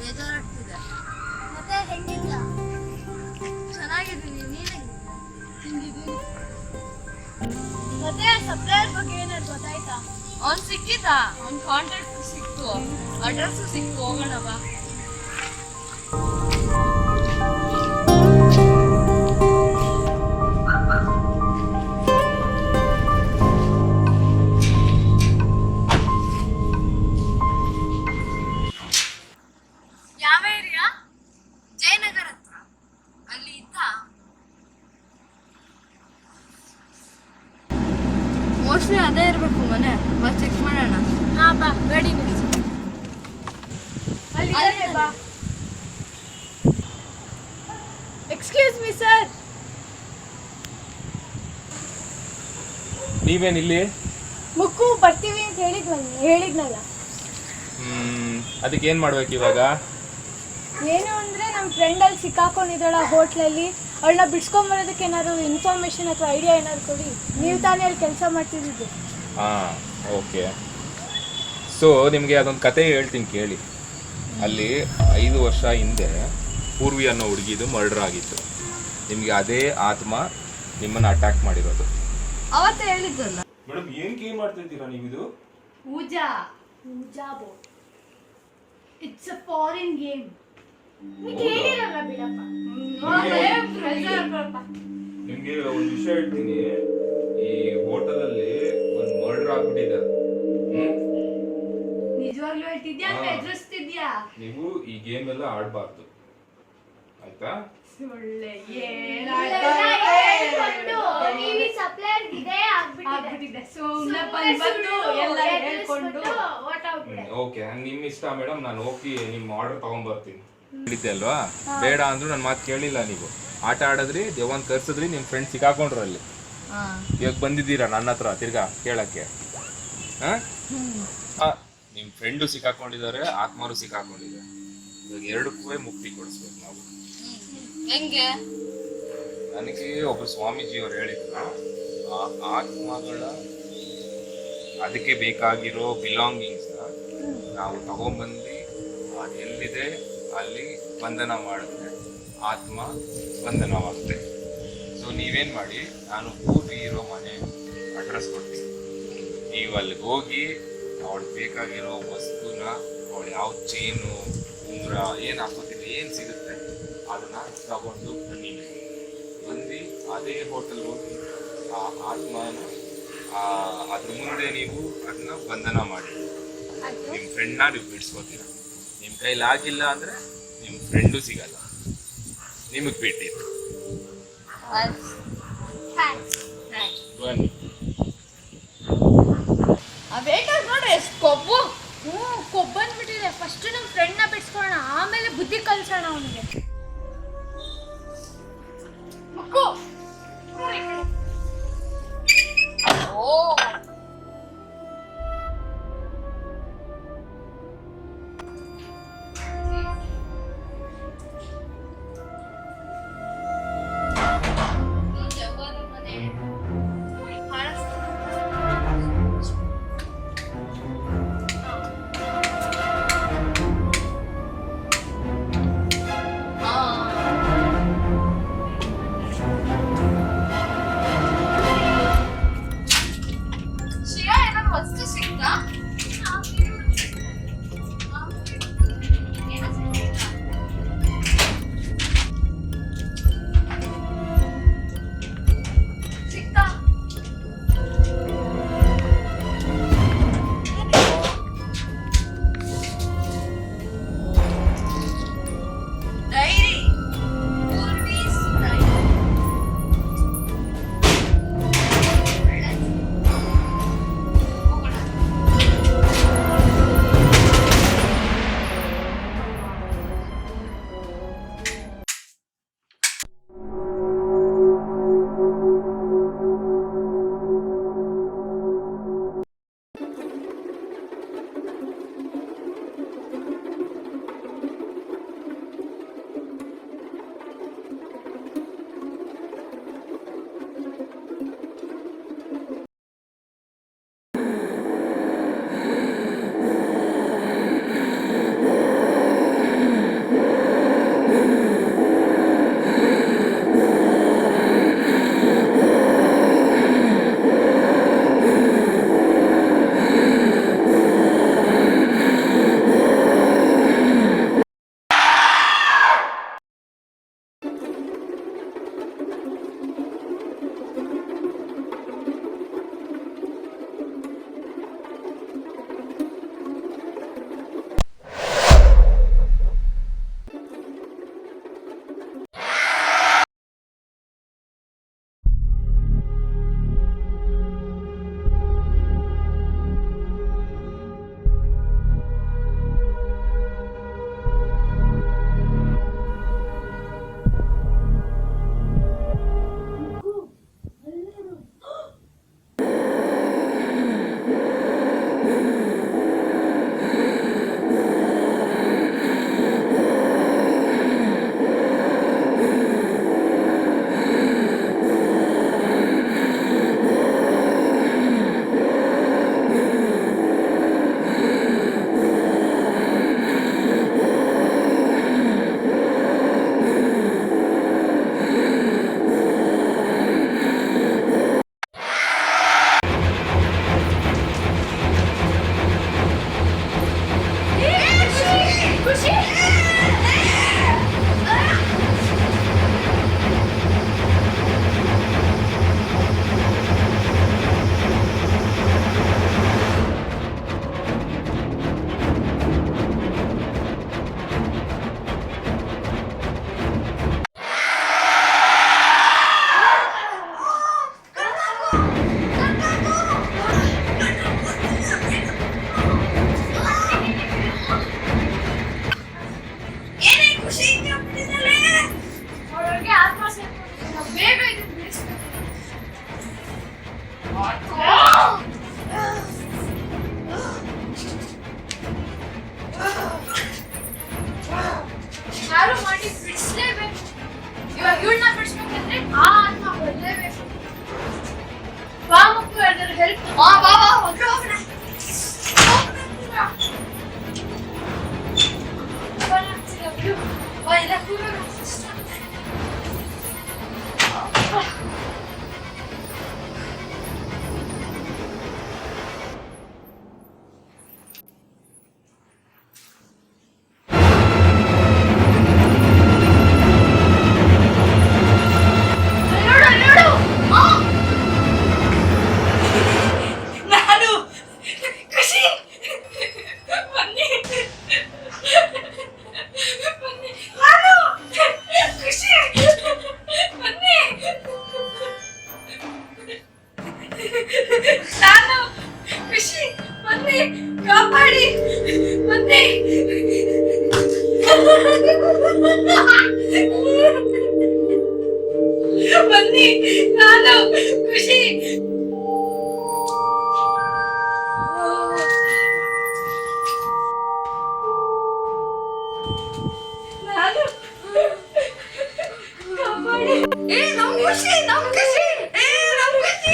ಬೇಜಾರಾಗ್ತಿದೆ. ಮತ್ತೆ ಹೆಂಗಿದ್ಯಾ? ಚೆನ್ನಾಗಿದ್ದೀನಿ, ನೀನ್ ಹೆಂಗಿದ್ದೀನಿ. ಮತ್ತೆ ಸಪ್ಲೈಯರ್ ಬಗ್ಗೆ ಏನಾದ್ರು ಗೊತ್ತಾಯ್ತಾ? ಅವ್ನ್ ಸಿಕ್ಕಿದ, ಅವ್ನ್ ಕಾಂಟ್ಯಾಕ್ಟ್ ಸಿಕ್ತು, ಅಡ್ರೆಸ್ ಸಿಕ್ತು, ಹೋಗೋಣ ಬಾ. ಯಾವ ಏರಿಯಾ? ಜಯನಗರ ಹತ್ರ ಅಲ್ಲಿ ಇದ್ದ. ಮೋಸ್ಟ್ಲಿ ಅದೇ ಇರ್ಬೇಕು ಮನೆ. ಬಾ ಚೆಕ್ ಮಾಡೋಣ. ಹಾ ಬಾ, ಗಾಡಿ ನಿಲ್ಲಿಸು. ಅಲ್ಲಿ ಬಾ. Excuse me sir. ನೀವೇನಿಲ್ಲಿ? ಮುಕ್ಕು ಬರ್ತೀವಿ ಅಂತ ಹೇಳಿದ್ನಲ್ಲ. ಅದಕ್ಕೆ ಏನು ಮಾಡ್ಬೇಕು ಇವಾಗ? ಏನು ಅಂದರೆ ನಮ್ಮ ಫ್ರೆಂಡ್ ಅಲ್ಲಿ ಸಿಕ್ಕಾಕೊಂಡಿದ್ದಾಳ ಹೋಟ್ಲಲ್ಲಿ. ಅವಳನ್ನ ಬಿಡ್ಸ್ಕೊಂಬರೋದಕ್ಕೆ ಏನಾದ್ರು ಇನ್ಫಾರ್ಮೇಷನ್ ಅಥವಾ ಐಡಿಯಾ ಏನಾದ್ರು ಕೊಡಿ. ನೀವು ತಾನೇ ಅಲ್ಲಿ ಕೆಲಸ ಮಾಡ್ತಿದ್ದು. ಹಾಂ, ಓಕೆ. ಸೊ ನಿಮಗೆ ಅದೊಂದು ಕತೆ ಹೇಳ್ತೀನಿ ಕೇಳಿ. ಅಲ್ಲಿ 5 ವರ್ಷ ಹಿಂದೆ ಪೂರ್ವಿ ಅನ್ನೋ ಹುಡುಗಿದು ಮರ್ಡರ್ ಆಗಿತ್ತು. ನಿಮಗೆ ಅದೇ ಆತ್ಮ ನಿಮ್ಮನ್ನು ಅಟ್ಯಾಕ್ ಮಾಡಿರೋದು. ಅವತ್ತೇ ಹೇಳಿದ್ದಲ್ಲ. ಮೇಡಮ್ ಏನು ಗೇಮ್ ಮಾಡ್ತಿದ್ದೀರಾ ನೀವು? ಇದು ಪೂಜಾ ಬೋಟ್. It's a foreign game. ಕೇಳಿರಲ್ಲ ಬಿಡಪ್ಪ. ನಿಮಗೆ ಒಂದು ವಿಷಯ ಹೇಳ್ತೀನಿ. ಈ ಹೋಟೆಲಲ್ಲಿ ಒಂದು ಮರ್ಡರ್ ಆಗ್ಬಿಟ್ಟಿದೆ. ನಿಜವಾಗ್ಲೂ ಹೇಳ್ತಿದ್ಯಾ ಅಂತ ಎದುರಿಸ್ತಿದ್ಯಾ? ನೀವು ಈ ಗೇಮ್ ಎಲ್ಲ ಆಡಬಾರ್ದು, ಆಯ್ತಾ? ಒಳ್ಳೆ ಓಕೆ, ನಿಮ್ ಇಷ್ಟ ಮೇಡಮ್. ನಾನು ಹೋಗಿ ನಿಮ್ಮ ಆರ್ಡರ್ ತಗೊಂಡ್ಬರ್ತೀನಿ. ಹೇಳಿದ್ದೆ ಅಲ್ವಾ, ಬೇಡ ಅಂದ್ರು ನನ್ನ ಮಾತು ಕೇಳಿಲ್ಲ. ನೀವು ಆಟ ಆಡಿದ್ರಿ, ದೇವನ್ ಕರ್ಸಿದ್ರಿ, ನಿಮ್ಮ ಫ್ರೆಂಡ್ ಸಿಕ್ಕಾಕೊಂಡ್ರು ಅಲ್ಲಿ. ಇವಾಗ ಬಂದಿದ್ದೀರಾ ನನ್ನ ಹತ್ರ ತಿರ್ಗಾ ಕೇಳಕ್ಕೆ? ನಿಮ್ಮ ಫ್ರೆಂಡು ಸಿಕ್ಕಾಕೊಂಡಿದ್ದಾರೆ, ಆತ್ಮರು ಸಿಕ್ಕಾಕೊಂಡಿದ್ದಾರೆ. ಇವಾಗ ಎರಡಕ್ಕೂ ಮುಕ್ತಿ ಕೊಡಿಸ್ಬೇಕು ನಾವು. ಹೆಂಗೆ? ನನಗೆ ಒಬ್ಬರು ಸ್ವಾಮೀಜಿಯವರು ಹೇಳಿದ್ರು, ಆ ಆತ್ಮಗಳ ಅದಕ್ಕೆ ಬೇಕಾಗಿರೋ ಬಿಲಾಂಗಿಂಗ್ಸ್ ನಾವು ತಗೊಂಡ್ಬಂದು ಅದು ಎಲ್ಲಿದೆ ಅಲ್ಲಿ ಬಂಧನ ಮಾಡಿದ್ರೆ ಆತ್ಮ ಬಂಧನವಾಗುತ್ತೆ. ಸೊ ನೀವೇನು ಮಾಡಿ, ನಾನು ಪೂರ್ತಿ ಇರೋ ಮನೆ ಅಡ್ರೆಸ್ ಕೊಡ್ತೀನಿ. ನೀವು ಅಲ್ಲಿಗೆ ಹೋಗಿ ಅವಳಿಗೆ ಬೇಕಾಗಿರೋ ವಸ್ತುನ, ಅವಳು ಯಾವ ಚೈನು, ಉಂಗುರ ಏನು ಹಾಕೋತೀನಿ, ಏನು ಸಿಗುತ್ತೆ ಅದನ್ನು ತಗೊಂಡು ಬನ್ನಿ. ಬಂದು ಅದೇ ಹೋಟೆಲ್ ಹೋಗಿ ಆ ಆತ್ಮನ ಅದ್ರ ಮುಂದೆ ನೀವು ಅದನ್ನ ಬಂಧನ ಮಾಡಿ ನಿಮ್ಮ ಫ್ರೆಂಡ್ನ ನೀವು ಬಿಡಿಸ್ಕೋತೀರ. ನಿಮ್ಮ ಕೈಲಿ ಆಗಿಲ್ಲ ಅಂದರೆ ನಿಮ್ಮ ಫ್ರೆಂಡು ಸಿಗಲ್ಲ, ನಿಮಗೆ ಬಿಟ್ಟಿತ್ತು. ಬನ್ನಿ. ನೋಡಿ ಎಷ್ಟು ಕೊಬ್ಬು. ಕೊಬ್ಬು ಬಂದ್ಬಿಟ್ಟಿದೆ. ಫಸ್ಟ್ ನಮ್ಮ ಫ್ರೆಂಡ್ನ ಬಿಡಿಸ್ಕೊಳ್ಳೋಣ, ಆಮೇಲೆ ಬುದ್ಧಿ ಕಲ್ಸೋಣ ಅವನಿಗೆ. ಖುಷಿ ಅವ್ರಿಗೆ ಆತ್ಮ ಸೇರ್ಕೊಂಡಿದೆ. ನಾವು ಬೇಗ ಇದನ್ನ ಬಿಡಿಸ್ಬೇಕು. ಯಾರು ಮಾಡಿ ಬಿಡಿಸ್ಲೇಬೇಕು. ಇವಾಗ ಇವಳನ್ನ ಬಿಡಿಸ್ಬೇಕಂದ್ರೆ ಆ ಆತ್ಮ ಬರಲೇಬೇಕು. ಬಾ ಮುಕ್ಕು ಯಾರ್ದಾರು ಹೆಲ್ಪ್. ಬಾ ಬಾ ಬಾ ಹೋಗ್ರ ಹೋಗೋಣ. ಇಲ್ಲ ಕೂರೋಣ. ನಾನು ಖುಷಿ ಬನ್ನಿ ಬನ್ನಿ ನಾನು ಖುಷಿ ಬನ್ನಿ ನಾನು ಖುಷಿ ಬನ್ನಿ ಕಾಪಾಡಿ ಬನ್ನಿ ಬನ್ನಿ ನಾನು ಖುಷಿ ನಾನು ಕಾಪಾಡಿ ನಮ್ ಖುಷಿ ನಮ್ ಖುಷಿ ನಮ್ ಖುಷಿ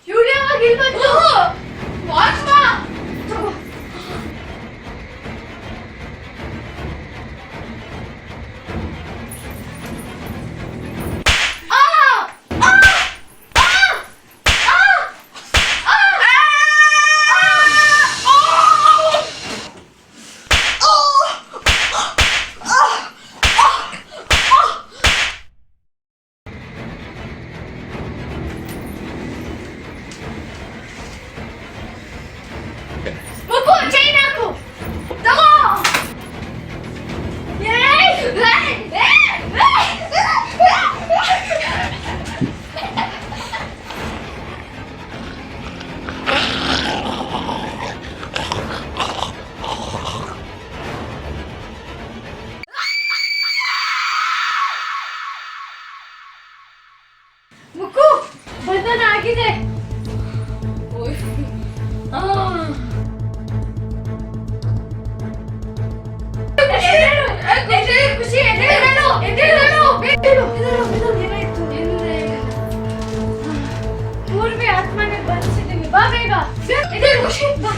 ಇವ್ಳು ಯಾವಾಗ ಇಲ್ಲಿ ಬಂತು? ವಾಚ್ಮ ತಗೋ. ಮುಕ್ಕು ಚೈನ್ ಹಾಕು. ತಗೋ. ಮುಕ್ಕು ಬಂಧನ ಆಗಿದೆ. ಖುಷಿ ಪೂರ್ವಿ ಆತ್ಮನೇ ಬಂದಿದ್ದೀನಿ. ಬಾ ಬೇಗ. ಖುಷಿ ಬಾ.